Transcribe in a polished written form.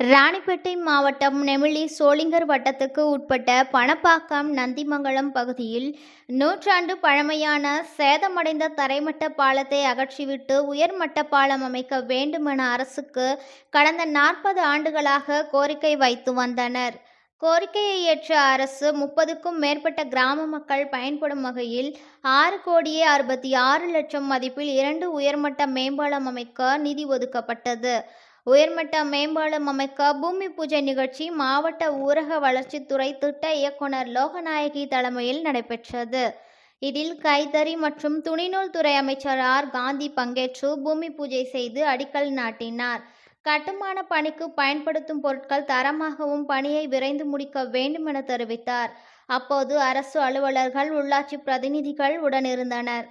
ராணிப்பேட்டை மாவட்டம் நெமிலி சோளிங்கர் வட்டத்துக்கு உட்பட்ட பணப்பாக்கம் நந்திமங்கலம் பகுதியில் நூற்றாண்டு பழமையான சேதமடைந்த தரைமட்ட பாலத்தை அகற்றிவிட்டு உயர்மட்ட பாலம் அமைக்க வேண்டுமென அரசுக்கு கடந்த 40 ஆண்டுகளாக கோரிக்கை வைத்து வந்தனர். கோரிக்கையை ஏற்ற அரசு 30க்கும் மேற்பட்ட கிராம மக்கள் பயன்படும் வகையில் 6,66,00,000 மதிப்பில் 2 உயர்மட்ட மேம்பாலம் அமைக்க நிதி ஒதுக்கப்பட்டது. உயர்மட்ட மேம்பாலம் அமைக்க பூமி பூஜை நிகழ்ச்சி மாவட்ட ஊரக வளர்ச்சித்துறை திட்ட இயக்குனர் லோகநாயகி தலைமையில் நடைபெற்றது. இதில் கைத்தறி மற்றும் துணிநூல் துறை அமைச்சர் ஆர். காந்தி பங்கேற்று பூமி பூஜை செய்து அடிக்கல் நாட்டினார். கட்டுமான பணிக்கு பயன்படுத்தும் பொருட்கள் தரமாகவும் பணியை விரைந்து முடிக்க வேண்டும் என தெரிவித்தார். அப்போது அரசு அலுவலர்கள், உள்ளாட்சி பிரதிநிதிகள் உடனிருந்தனர்.